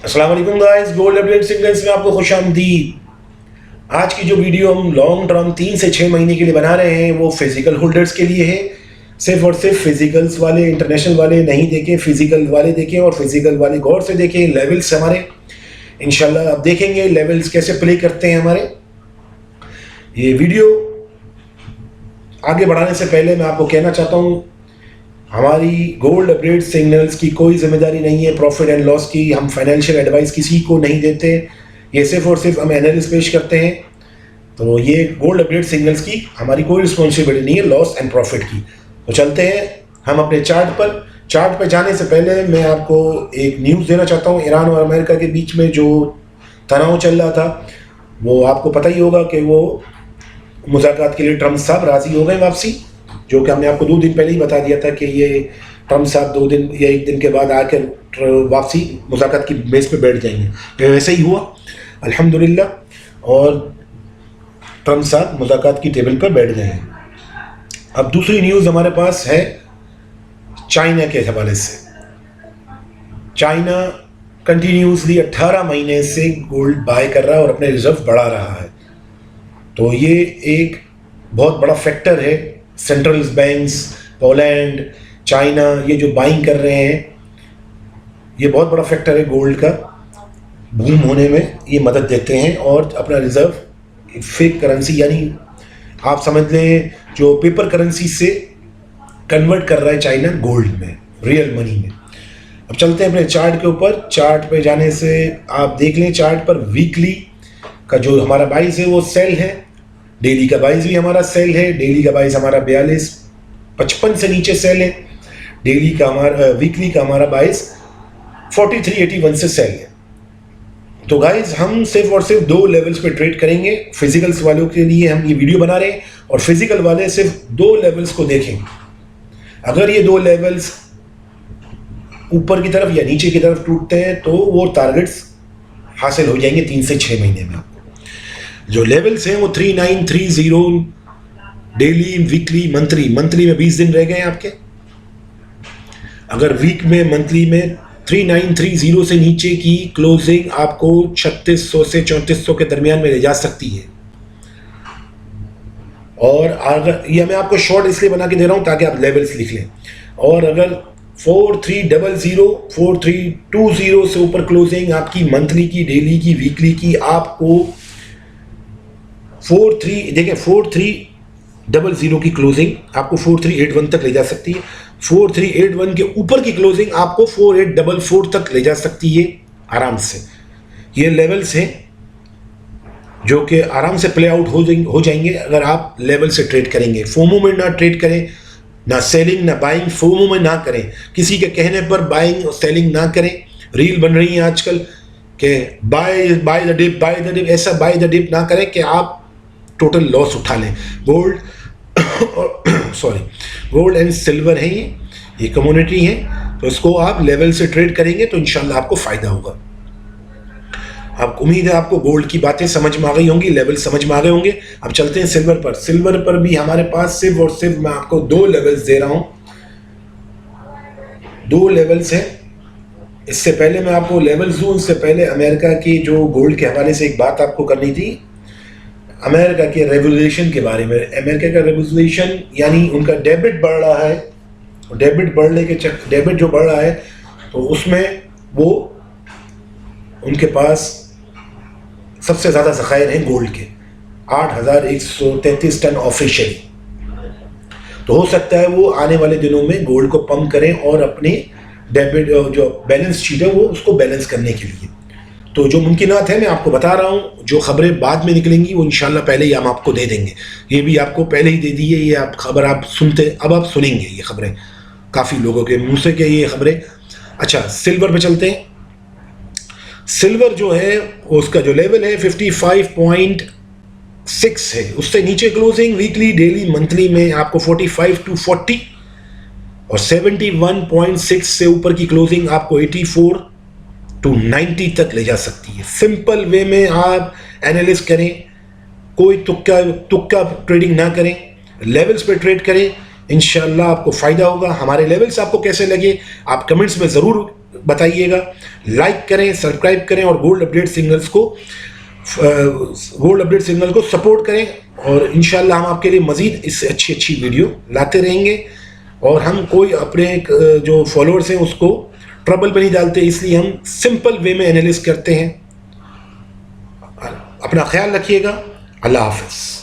अस्सलाम वालेकुम guys, gold update signals में आपको खुशामदीद। आज की जो वीडियो हम लॉन्ग टर्म 3 से 6 महीने के लिए बना रहे हैं वो फिजिकल होल्डर्स के लिए है। सिर्फ और सिर्फ फिजिकल्स वाले, इंटरनेशनल वाले नहीं देखें, फिजिकल वाले देखें और फिजिकल वाले गौर से देखें। लेवल्स हमारे इंशाल्लाह अब देखेंगे लेवल्स कैसे प्ले करते हैं हमारे। ये वीडियो आगे बढ़ाने से पहले मैं आपको कहना चाहता हूँ, हमारी गोल्ड अपडेट सिग्नल्स की कोई जिम्मेदारी नहीं है प्रॉफिट एंड लॉस की। हम फाइनेंशियल एडवाइस किसी को नहीं देते, ये सिर्फ और सिर्फ हम एनालिसिस पेश करते हैं। तो ये गोल्ड अपडेट सिग्नल्स की हमारी कोई रिस्पॉन्सिबिलिटी नहीं है लॉस एंड प्रॉफिट की। तो चलते हैं हम अपने चार्ट पर जाने से पहले मैं आपको एक न्यूज़ देना चाहता हूँ। ईरान और अमेरिका के बीच में जो तनाव चल रहा था वो आपको पता ही होगा कि वो मुज़ाकरात के लिए ट्रम्प साहब राज़ी हो गए वापसी, जो कि हमने आपको 2 दिन पहले ही बता दिया था कि ये ट्रम्प साहब 2 दिन या 1 दिन के बाद आकर वापसी मुज़ाकरात की मेज़ पे बैठ जाएंगे। तो वैसे ही हुआ अल्हम्दुलिल्लाह, और ट्रम्प साहब मुज़ाकरात की टेबल पर बैठ गए हैं। अब दूसरी न्यूज़ हमारे पास है चाइना के हवाले से। चाइना कंटिन्यूसली 18 महीने से गोल्ड बाय कर रहा है और अपने रिजर्व बढ़ा रहा है। तो ये एक बहुत बड़ा फैक्टर है। सेंट्रल बैंक्स, पोलैंड, चाइना, ये जो बाइंग कर रहे हैं, ये बहुत बड़ा फैक्टर है गोल्ड का बूम होने में। ये मदद देते हैं और अपना रिजर्व फेक करेंसी, यानी आप समझ लें जो पेपर करेंसी से कन्वर्ट कर रहा है चाइना गोल्ड में, रियल मनी में। अब चलते हैं अपने चार्ट के ऊपर। चार्ट पे जाने से आप देख लें, चार्ट पर वीकली का जो हमारा बाइस है वो सेल है, डेली का बाइस भी हमारा सेल है। डेली का बाइस हमारा 42.55 से नीचे सेल है। डेली का हमारा वीकली का हमारा बाइस 43.81 से सेल है। तो गाइज हम सिर्फ और सिर्फ 2 लेवल्स पे ट्रेड करेंगे। फिजिकल्स वालों के लिए हम ये वीडियो बना रहे हैं और फिजिकल वाले सिर्फ 2 लेवल्स को देखें। अगर ये 2 लेवल्स ऊपर की तरफ या नीचे की तरफ टूटते हैं तो वो टारगेट्स हासिल हो जाएंगे 3 से 6 महीने में। जो लेवल्स हैं वो 3930 डेली, वीकली, मंथली में 20 दिन रह गए हैं आपके। अगर वीक में, मंथली में 3930 से नीचे की क्लोजिंग आपको 3600 से 3400 के दरमियान में ले जा सकती है। और अगर ये मैं आपको शॉर्ट इसलिए बना के दे रहा हूं ताकि आप लेवल्स लिख लें। और अगर 4300, 4320 से ऊपर क्लोजिंग आपकी मंथली की, डेली की, वीकली की, आपको 4300 की क्लोजिंग आपको 4381 तक ले जा सकती है। 4381 के ऊपर की क्लोजिंग आपको 4844 तक ले जा सकती है आराम से। ये लेवल्स हैं जो कि आराम से प्ले आउट हो जाएंगे अगर आप लेवल से ट्रेड करेंगे। फोमो में ना ट्रेड करें, ना सेलिंग ना बाइंग। फोमो में ना करें, किसी के कहने पर बाइंग और सेलिंग ना करें। रील बन रही है आजकल कि बाय द डिप, ऐसा बाय द डिप ना करें कि आप टोटल लॉस उठा लें। गोल्ड एंड सिल्वर है, ये कम्युनिटी है, तो इसको आप लेवल से ट्रेड करेंगे तो इंशाल्लाह आपको फायदा होगा। आप उम्मीद है आपको गोल्ड की बातें समझ में आ गई होंगी, लेवल समझ में आ गए होंगे। अब चलते हैं सिल्वर पर। सिल्वर पर भी हमारे पास सिर्फ और सिर्फ मैं आपको 2 लेवल्स दे रहा हूं। 2 लेवल्स हैं। इससे पहले मैं आपको लेवल्स दूं, इससे पहले अमेरिका की जो गोल्ड के हवाले से एक बात आपको करनी थी, अमेरिका के रेवोल्यूशन के बारे में। अमेरिका का रेवोल्यूशन यानी उनका डेबिट बढ़ रहा है। डेबिट जो बढ़ रहा है तो उसमें वो उनके पास सबसे ज़्यादा ज़खायर हैं गोल्ड के, 8133 टन ऑफिशियली। तो हो सकता है वो आने वाले दिनों में गोल्ड को पंप करें और अपनी डेबिट जो बैलेंस शीट है वो उसको बैलेंस करने के लिए। तो जो मुमकिनात है मैं आपको बता रहा हूँ। जो खबरें बाद में निकलेंगी वो इंशाल्लाह पहले ही हम आपको दे देंगे। ये भी आपको पहले ही दे दी है, ये आप खबर आप सुनते, अब आप सुनेंगे ये खबरें काफ़ी लोगों के मुंह से कि ये खबरें। अच्छा, सिल्वर पे चलते हैं। सिल्वर जो है उसका जो लेवल है 55.6 है। उससे नीचे क्लोजिंग वीकली, डेली, मंथली में आपको 45 to 40 और 71.6 से ऊपर की क्लोजिंग आपको 84 to 90 तक ले जा सकती है। सिंपल वे में आप एनालिसिस करें, कोई तुक्का ट्रेडिंग ना करें, लेवल्स पे ट्रेड करें, इंशाल्लाह आपको फ़ायदा होगा। हमारे लेवल्स आपको कैसे लगे आप कमेंट्स में ज़रूर बताइएगा, लाइक करें, सब्सक्राइब करें और गोल्ड अपडेट सिग्नल को सपोर्ट करें। और इंशाल्लाह हम आपके लिए मज़ीद इससे अच्छी अच्छी वीडियो लाते रहेंगे। और हम कोई अपने जो फॉलोअर्स हैं उसको ट्रबल पे नहीं डालते, इसलिए हम सिंपल वे में एनालिसिस करते हैं। अपना ख्याल रखिएगा। अल्लाह हाफ़िज़।